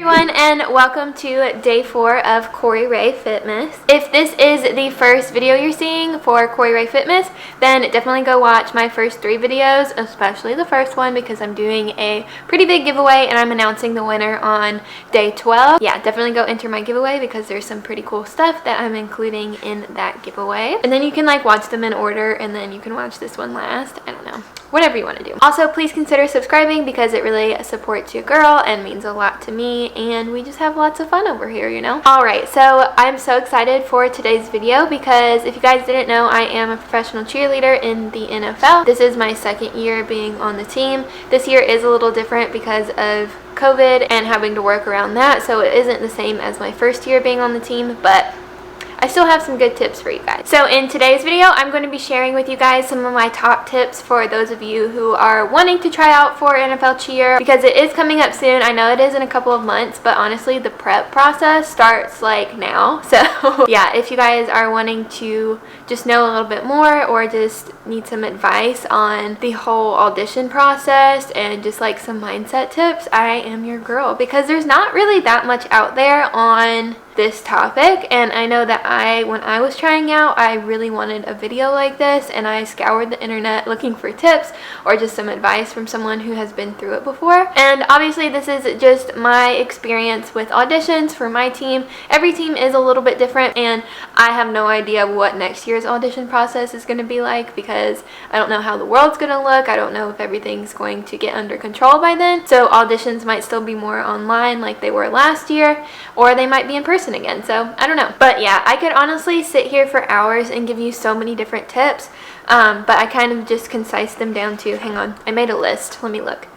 everyone, and welcome to day 4 of Corirae Fitmas. If this is the first video you're seeing for Corirae Fitmas, then definitely go watch my first 3 videos, especially the first one because I'm doing a pretty big giveaway and I'm announcing the winner on day 12. Yeah, definitely go enter my giveaway because there's some pretty cool stuff that I'm including in that giveaway. And then you can like watch them in order and then you can watch this one last. I don't know. Whatever you want to do. Also, please consider subscribing because it really supports your girl and means a lot to me, and we just have lots of fun over here, you know? Alright, so I'm so excited for today's video because if you guys didn't know, I am a professional cheerleader in the NFL. This is my second year being on the team. This year is a little different because of COVID and having to work around that, so it isn't the same as my first year being on the team, but I still have some good tips for you guys. So in today's video, I'm going to be sharing with you guys some of my top tips for those of you who are wanting to try out for NFL cheer because it is coming up soon. I know it is in a couple of months, but honestly, the prep process starts like now. So yeah, if you guys are wanting to just know a little bit more or just need some advice on the whole audition process and just like some mindset tips, I am your girl because there's not really that much out there on this topic, and I know that when I was trying out, I really wanted a video like this and I scoured the internet looking for tips or just some advice from someone who has been through it before. And obviously this is just my experience with auditions for my team. Every team is a little bit different and I have no idea what next year's audition process is going to be like because I don't know how the world's going to look. I don't know if everything's going to get under control by then. So auditions might still be more online like they were last year, or they might be in person again, so I don't know. But yeah, I could honestly sit here for hours and give you so many different tips, but I kind of just concise them down to, hang on, I made a list, let me look,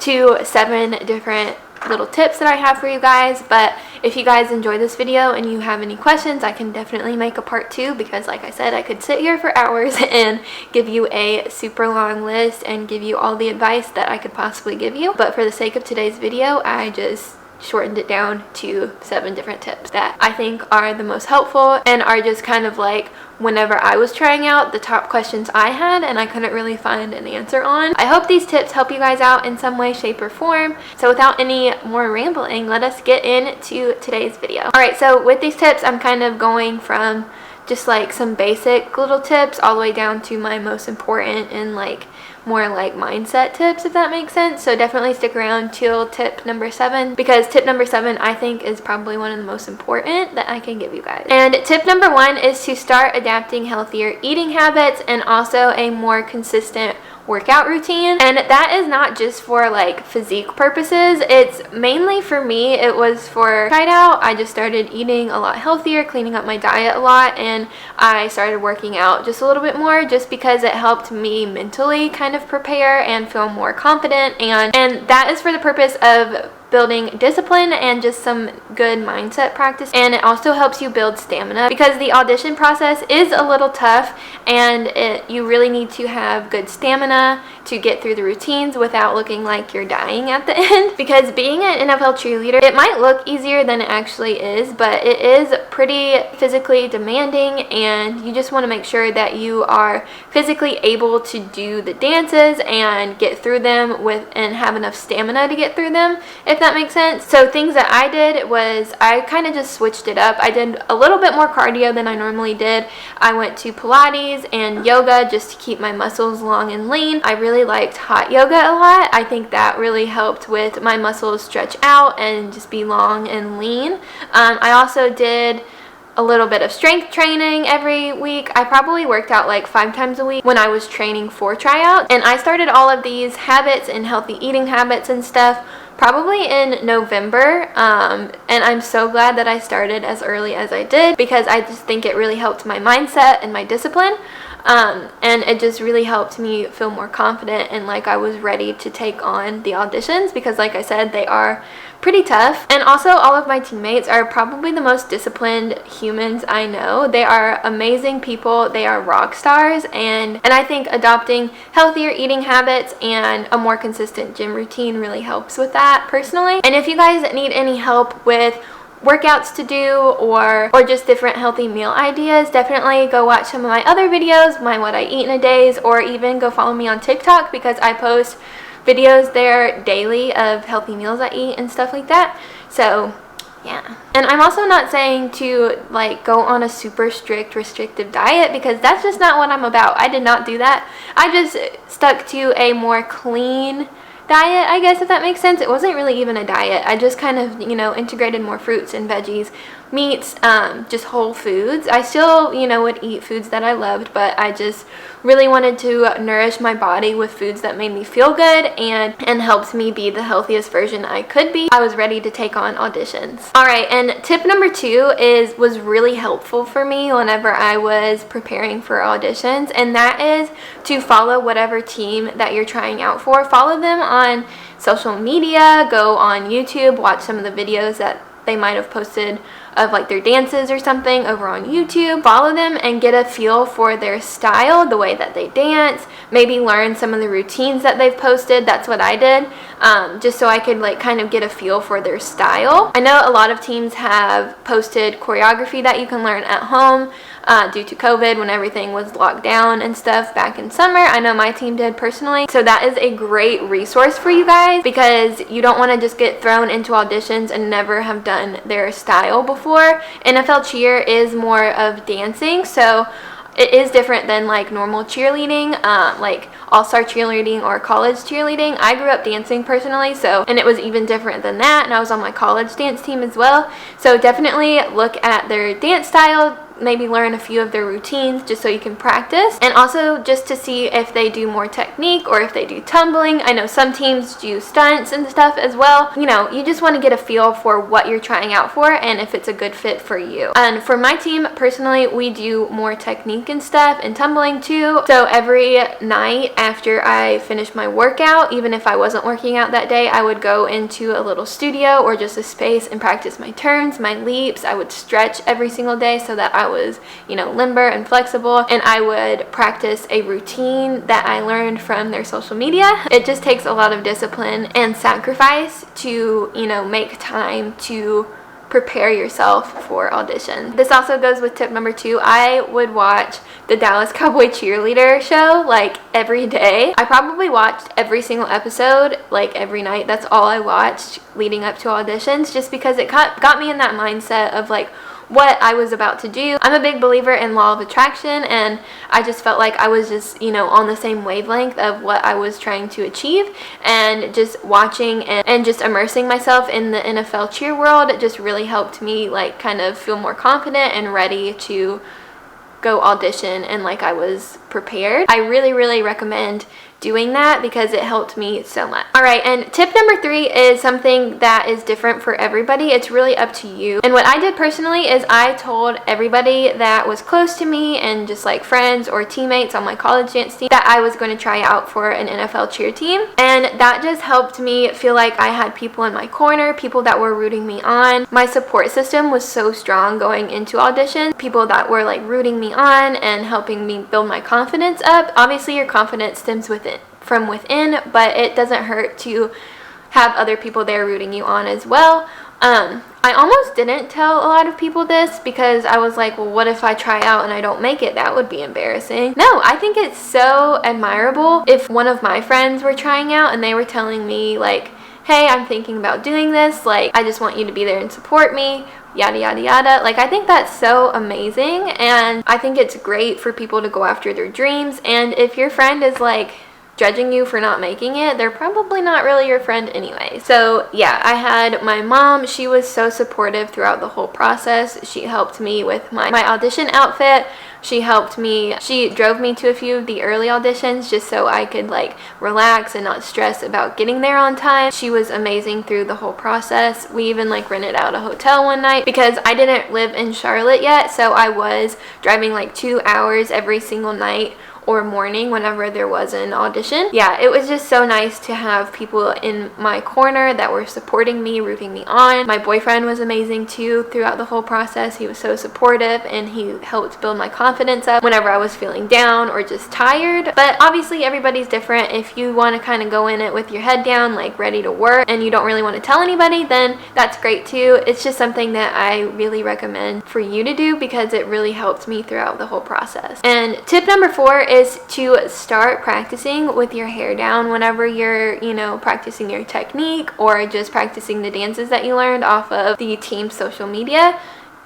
to 7 different little tips that I have for you guys. But if you guys enjoy this video and you have any questions, I can definitely make a part 2 because like I said, I could sit here for hours and give you a super long list and give you all the advice that I could possibly give you. But for the sake of today's video, I just shortened it down to 7 different tips that I think are the most helpful and are just kind of like whenever I was trying out the top questions I had and I couldn't really find an answer on. I hope these tips help you guys out in some way, shape, or form. So without any more rambling, let us get into today's video. Alright, so with these tips, I'm kind of going from just like some basic little tips all the way down to my most important and like more like mindset tips, if that makes sense. So definitely stick around till tip number 7 because tip number 7 I think is probably one of the most important that I can give you guys. And tip number 1 is to start adapting healthier eating habits and also a more consistent workout routine. And that is not just for like physique purposes, it's mainly for me. It was for tried out. I just started eating a lot healthier, cleaning up my diet a lot, and I started working out just a little bit more just because it helped me mentally kind of prepare and feel more confident, and that is for the purpose of building discipline and just some good mindset practice. And it also helps you build stamina because the audition process is a little tough and you really need to have good stamina to get through the routines without looking like you're dying at the end, because being an NFL cheerleader, it might look easier than it actually is, but it is pretty physically demanding, and you just want to make sure that you are physically able to do the dances and get through them and have enough stamina to get through them, if that makes sense. So things that I did was I kind of just switched it up. I did a little bit more cardio than I normally did. I went to Pilates and yoga just to keep my muscles long and lean. I really liked hot yoga a lot. I think that really helped with my muscles stretch out and just be long and lean. I also did a little bit of strength training every week. I probably worked out like 5 times a week when I was training for tryouts, and I started all of these habits and healthy eating habits and stuff probably in November, and I'm so glad that I started as early as I did because I just think it really helped my mindset and my discipline. And it just really helped me feel more confident and like I was ready to take on the auditions because like I said, they are pretty tough. And also all of my teammates are probably the most disciplined humans I know. They are amazing people. They are rock stars, and I think adopting healthier eating habits and a more consistent gym routine really helps with that personally. And if you guys need any help with workouts to do or just different healthy meal ideas, definitely go watch some of my other videos, my what I eat in a days, or even go follow me on TikTok because I post videos there daily of healthy meals I eat and stuff like that. So yeah. And I'm also not saying to like go on a super strict restrictive diet, because that's just not what I'm about. I did not do that. I just stuck to a more clean diet, I guess, if that makes sense. It wasn't really even a diet. I just kind of, you know, integrated more fruits and veggies, meats, just whole foods. I still, you know, would eat foods that I loved, but I just really wanted to nourish my body with foods that made me feel good and helped me be the healthiest version I could be. I was ready to take on auditions. Alright, and tip number 2 was really helpful for me whenever I was preparing for auditions, and that is to follow whatever team that you're trying out for. Follow them on social media, go on YouTube, watch some of the videos that they might have posted of like their dances or something over on YouTube. Follow them and get a feel for their style, the way that they dance, maybe learn some of the routines that they've posted. That's what I did, just so I could like kind of get a feel for their style. I know a lot of teams have posted choreography that you can learn at home due to COVID, when everything was locked down and stuff back in summer. I know my team did personally. So that is a great resource for you guys, because you don't want to just get thrown into auditions and never have done their style before. NFL cheer is more of dancing, so it is different than like normal cheerleading, like all-star cheerleading or college cheerleading. I grew up dancing personally, and it was even different than that, and I was on my college dance team as well. So definitely look at their dance style, maybe learn a few of their routines just so you can practice, and also just to see if they do more technique or if they do tumbling. I know some teams do stunts and stuff as well. You know, you just want to get a feel for what you're trying out for and if it's a good fit for you. And for my team personally, we do more technique and stuff and tumbling too. So every night after I finished my workout, even if I wasn't working out that day, I would go into a little studio or just a space and practice my turns, my leaps. I would stretch every single day so that I was, you know, limber and flexible, and I would practice a routine that I learned from their social media. It just takes a lot of discipline and sacrifice to, you know, make time to prepare yourself for audition. This also goes with tip number 2. I would watch the Dallas Cowboy cheerleader show like every day. I probably watched every single episode like every night. That's all I watched leading up to auditions, just because it got me in that mindset of like what I was about to do. I'm a big believer in law of attraction, and I just felt like I was just, you know, on the same wavelength of what I was trying to achieve, and just watching and just immersing myself in the NFL cheer world, it just really helped me like kind of feel more confident and ready to go audition, and like I was prepared. I really recommend doing that because it helped me so much. Alright, and tip number 3 is something that is different for everybody. It's really up to you. And what I did personally is I told everybody that was close to me and just like friends or teammates on my college dance team that I was going to try out for an NFL cheer team. And that just helped me feel like I had people in my corner, people that were rooting me on. My support system was so strong going into auditions. People that were like rooting me on and helping me build my confidence up. Obviously, your confidence stems from within, but it doesn't hurt to have other people there rooting you on as well. I almost didn't tell a lot of people this because I was like, well, what if I try out and I don't make it? That would be embarrassing. No, I think it's so admirable if one of my friends were trying out and they were telling me like, hey, I'm thinking about doing this, like, I just want you to be there and support me, yada yada yada. Like, I think that's so amazing, and I think it's great for people to go after their dreams. And if your friend is like judging you for not making it, they're probably not really your friend anyway. So yeah, I had my mom. She was so supportive throughout the whole process. She helped me with my audition outfit. She drove me to a few of the early auditions just so I could like relax and not stress about getting there on time. She was amazing through the whole process. We even like rented out a hotel one night because I didn't live in Charlotte yet, so I was driving like 2 hours every single night or morning whenever there was an audition. Yeah, it was just so nice to have people in my corner that were supporting me, rooting me on. My boyfriend was amazing too throughout the whole process. He was so supportive and he helped build my confidence up whenever I was feeling down or just tired. But obviously everybody's different. If you want to kind of go in it with your head down, like ready to work, and you don't really want to tell anybody, then that's great too. It's just something that I really recommend for you to do because it really helped me throughout the whole process. And tip number 4 is to start practicing with your hair down whenever you're, practicing your technique or just practicing the dances that you learned off of the team's social media.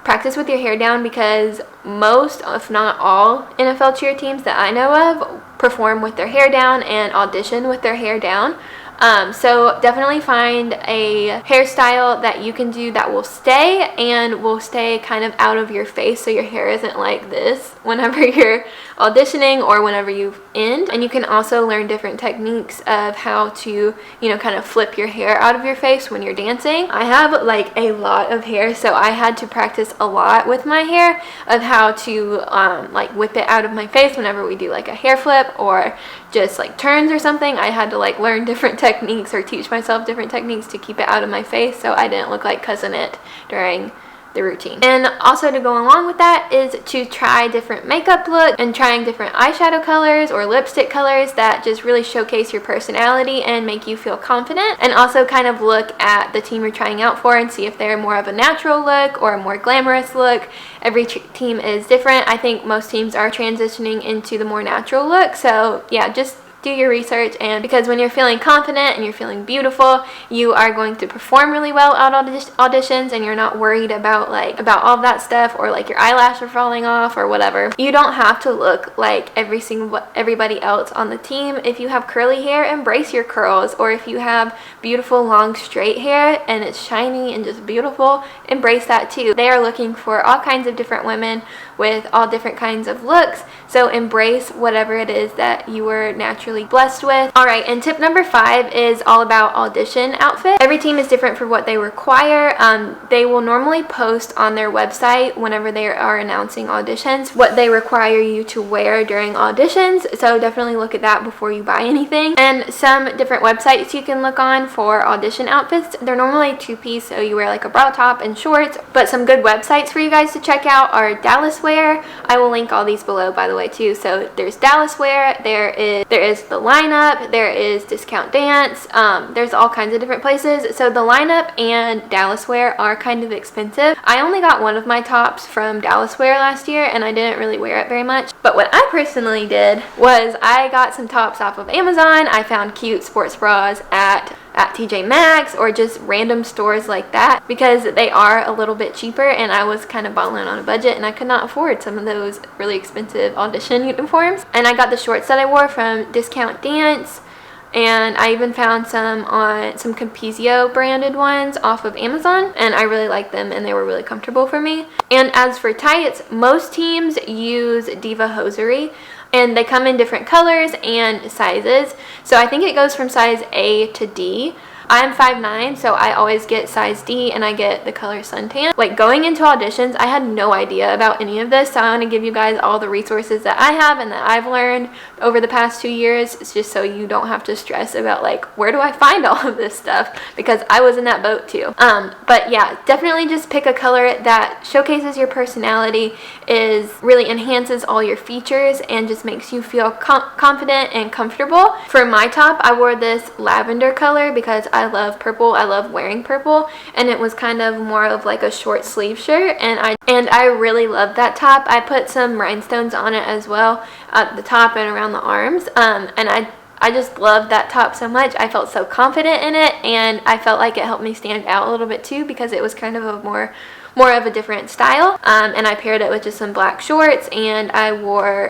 Practice with your hair down, because most, if not all, NFL cheer teams that I know of perform with their hair down and audition with their hair down. So definitely find a hairstyle that you can do that will stay and will stay kind of out of your face, so your hair isn't like this whenever you're auditioning or whenever you end. And you can also learn different techniques of how to, kind of flip your hair out of your face when you're dancing. I have like a lot of hair, so I had to practice a lot with my hair of how to like whip it out of my face whenever we do like a hair flip or just like turns or something. I had to like learn different techniques or teach myself different techniques to keep it out of my face so I didn't look like Cousin It during the routine. And also to go along with that is to try different makeup looks and trying different eyeshadow colors or lipstick colors that just really showcase your personality and make you feel confident. And also kind of look at the team you're trying out for and see if they're more of a natural look or a more glamorous look. Every team is different. I think most teams are transitioning into the more natural look. So yeah, just do your research, and because when you're feeling confident and you're feeling beautiful, you are going to perform really well at auditions, and you're not worried about all of that stuff, or like your eyelash are falling off or whatever. You don't have to look like everybody else on the team. If you have curly hair, embrace your curls, or if you have beautiful long straight hair and it's shiny and just beautiful, embrace that too. They are looking for all kinds of different women with all different kinds of looks, so embrace whatever it is that you were naturally blessed with. Alright, and tip number 5 is all about audition outfit. Every team is different for what they require. They will normally post on their website whenever they are announcing auditions what they require you to wear during auditions, so definitely look at that before you buy anything. And some different websites you can look on for audition outfits. They're normally 2-piece, so you wear like a bra top and shorts, but some good websites for you guys to check out are Dallas Wear. I will link all these below, by the way, too. So there's Dallas Wear, there is the Lineup, there is Discount Dance, there's all kinds of different places. So the Lineup and Dallas Wear are kind of expensive. I only got one of my tops from Dallas Wear last year, and I didn't really wear it very much. But what I personally did was I got some tops off of Amazon. I found cute sports bras at TJ Maxx or just random stores like that, because they are a little bit cheaper, and I was kind of balling on a budget and I could not afford some of those really expensive audition uniforms. And I got the shorts that I wore from Discount Dance, and I even found some Capizio branded ones off of Amazon, and I really liked them and they were really comfortable for me. And as for tights, most teams use Diva hosiery, and they come in different colors and sizes. So I think it goes from size A to D. I'm 5'9", so I always get size D, and I get the color suntan. Like, going into auditions, I had no idea about any of this, so I want to give you guys all the resources that I have and that I've learned over the past 2 years. It's just so you don't have to stress about like, where do I find all of this stuff, because I was in that boat too. But yeah, definitely just pick a color that showcases your personality, really enhances all your features, and just makes you feel confident and comfortable. For my top, I wore this lavender color because I love purple. I love wearing purple, and it was kind of more of like a short sleeve shirt, and I really loved that top. I put some rhinestones on it as well at the top and around the arms, and I just loved that top so much. I felt so confident in it, and I felt like it helped me stand out a little bit too, because it was kind of a more of a different style. And I paired it with just some black shorts, and I wore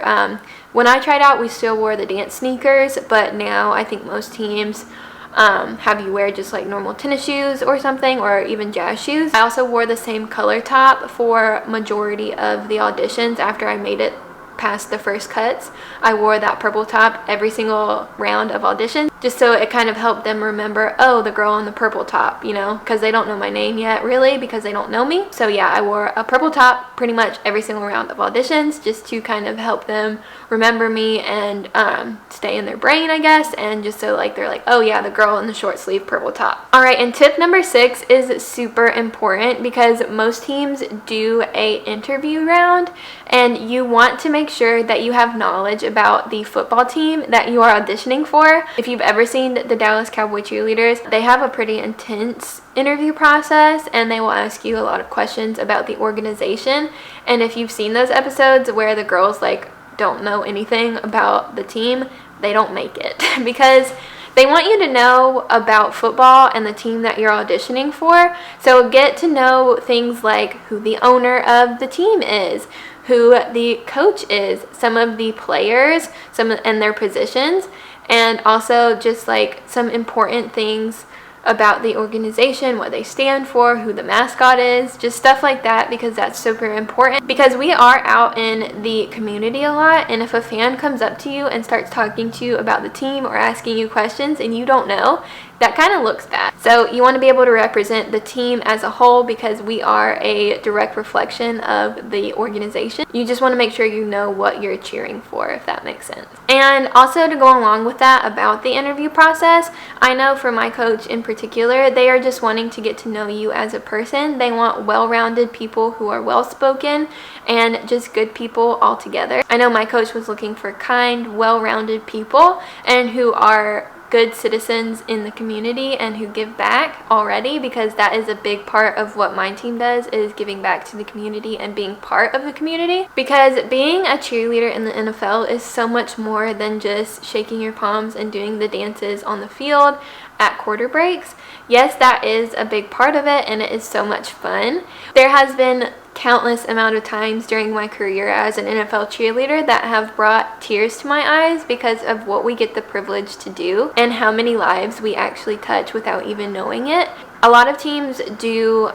when I tried out, we still wore the dance sneakers, but now I think most teams have you wear just like normal tennis shoes or something, or even jazz shoes. I also wore the same color top for majority of the auditions. After I made it past the first cuts, I wore that purple top every single round of auditions, just so it kind of helped them remember, oh, the girl in the purple top, because they don't know my name yet, really, because they don't know me. So yeah, I wore a purple top pretty much every single round of auditions, just to kind of help them remember me and stay in their brain, I guess, and just so like they're like, oh yeah, the girl in the short sleeve purple top. Alright, and tip number 6 is super important, because most teams do a interview round, and you want to make sure that you have knowledge about the football team that you are auditioning for. If you've ever seen the Dallas Cowboy cheerleaders, they have a pretty intense interview process, and they will ask you a lot of questions about the organization. And if you've seen those episodes where the girls like don't know anything about the team, they don't make it because they want you to know about football and the team that you're auditioning for. So get to know things like who the owner of the team is, who the coach is, some of the players, and their positions, and also just like some important things about the organization, what they stand for, who the mascot is, just stuff like that, because that's super important. Because we are out in the community a lot, and if a fan comes up to you and starts talking to you about the team or asking you questions and you don't know, that kind of looks bad. So you want to be able to represent the team as a whole, because we are a direct reflection of the organization. You just want to make sure you know what you're cheering for, if that makes sense. And also, to go along with that about the interview process, I know for my coach in particular, they are just wanting to get to know you as a person. They want well-rounded people who are well-spoken and just good people altogether. I know my coach was looking for kind, well-rounded people and who are good citizens in the community and who give back already, because that is a big part of what my team does, is giving back to the community and being part of the community. Because being a cheerleader in the NFL is so much more than just shaking your palms and doing the dances on the field at quarter breaks. Yes, that is a big part of it, and it is so much fun. There has been countless amount of times during my career as an NFL cheerleader that have brought tears to my eyes because of what we get the privilege to do and how many lives we actually touch without even knowing it. A lot of teams do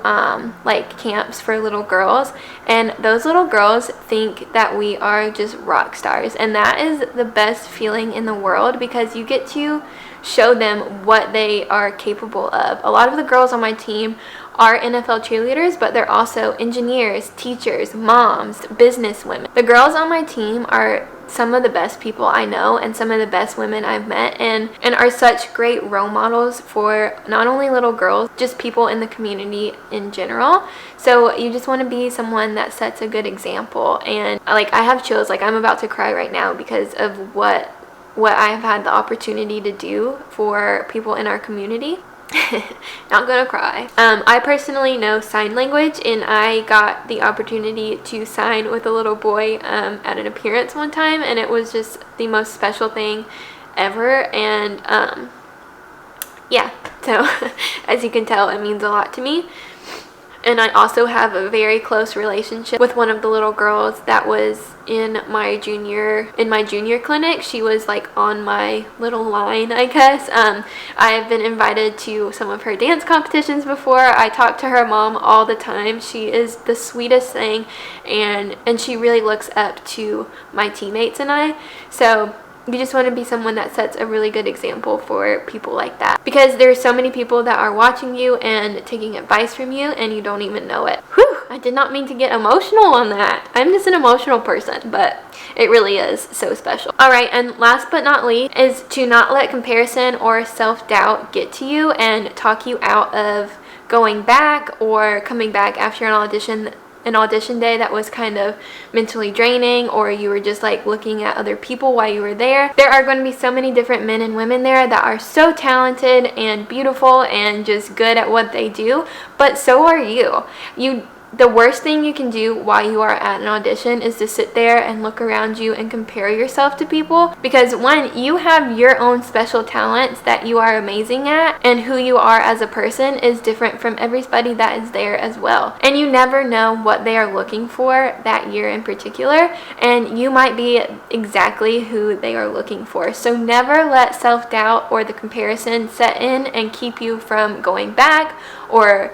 like camps for little girls, and those little girls think that we are just rock stars, and that is the best feeling in the world, because you get to show them what they are capable of. A lot of the girls on my team are NFL cheerleaders, but they're also engineers, teachers, moms, business women. The girls on my team are some of the best people I know and some of the best women I've met, and are such great role models for not only little girls, just people in the community in general. So you just want to be someone that sets a good example. And like, I have chills, like I'm about to cry right now because of what I've had the opportunity to do for people in our community. Not gonna cry. I personally know sign language, and I got the opportunity to sign with a little boy at an appearance one time, and it was just the most special thing ever. And yeah, so as you can tell, it means a lot to me. And I also have a very close relationship with one of the little girls that was in my junior clinic. She was like on my little line, I guess. I've been invited to some of her dance competitions before. I talk to her mom all the time. She is the sweetest thing, and she really looks up to my teammates and I. So you just want to be someone that sets a really good example for people like that, because there's so many people that are watching you and taking advice from you, and you don't even know it. Whew, I did not mean to get emotional on that. I'm just an emotional person, but it really is so special. Alright, and last but not least is to not let comparison or self-doubt get to you and talk you out of going back or coming back after an audition day that was kind of mentally draining, or you were just like looking at other people while you were there. There are going to be so many different men and women there that are so talented and beautiful and just good at what they do, but so are you. The worst thing you can do while you are at an audition is to sit there and look around you and compare yourself to people, because one, you have your own special talents that you are amazing at, and who you are as a person is different from everybody that is there as well. And you never know what they are looking for that year in particular, and you might be exactly who they are looking for. So never let self-doubt or the comparison set in and keep you from going back or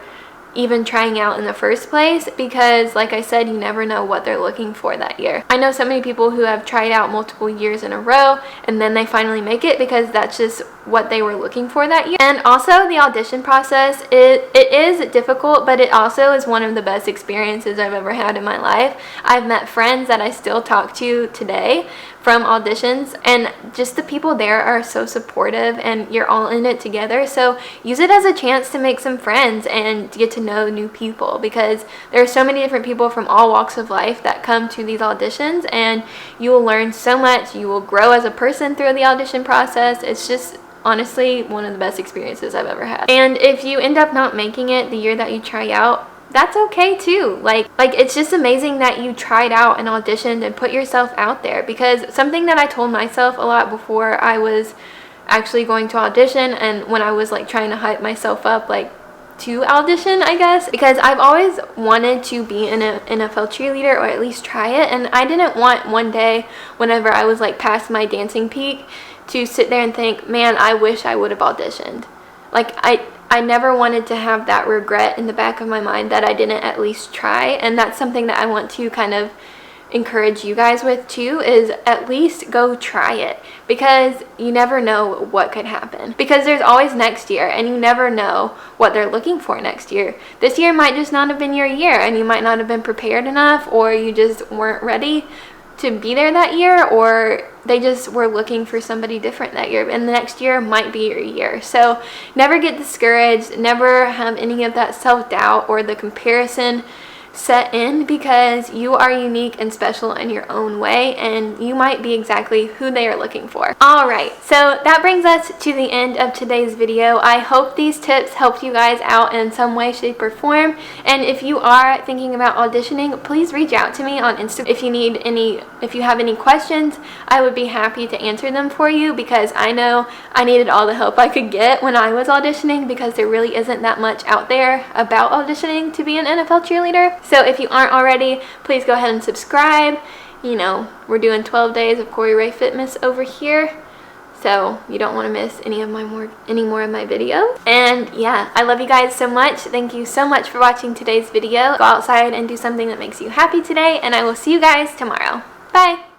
even trying out in the first place, because like I said, you never know what they're looking for that year. I know so many people who have tried out multiple years in a row and then they finally make it because that's just what they were looking for that year. And also the audition process, it is difficult, but it also is one of the best experiences I've ever had in my life. I've met friends that I still talk to today from auditions, and just the people there are so supportive, and you're all in it together. So use it as a chance to make some friends and get to know new people, because there are so many different people from all walks of life that come to these auditions, and you will learn so much. You will grow as a person through the audition process. It's just honestly one of the best experiences I've ever had. And if you end up not making it the year that you try out, that's okay too. Like it's just amazing that you tried out and auditioned and put yourself out there, because something that I told myself a lot before I was actually going to audition, and when I was like trying to hype myself up like to audition, I guess, because I've always wanted to be an NFL cheerleader, or at least try it, and I didn't want one day whenever I was like past my dancing peak to sit there and think, man, I wish I would have auditioned. Like I never wanted to have that regret in the back of my mind that I didn't at least try, and that's something that I want to kind of encourage you guys with too, is at least go try it, because you never know what could happen, because there's always next year, and you never know what they're looking for next year. This year might just not have been your year, and you might not have been prepared enough, or you just weren't ready to be there that year, or they just were looking for somebody different that year, and the next year might be your year. So never get discouraged, never have any of that self-doubt or the comparison set in, because you are unique and special in your own way, and you might be exactly who they are looking for. Alright, so that brings us to the end of today's video. I hope these tips helped you guys out in some way, shape, or form, and if you are thinking about auditioning, please reach out to me on Instagram if you have any questions. I would be happy to answer them for you, because I know I needed all the help I could get when I was auditioning, because there really isn't that much out there about auditioning to be an NFL cheerleader. So if you aren't already, please go ahead and subscribe. You know, we're doing 12 days of Corirae Fitmas over here, so you don't want to miss any more of my videos. And yeah, I love you guys so much. Thank you so much for watching today's video. Go outside and do something that makes you happy today, and I will see you guys tomorrow. Bye!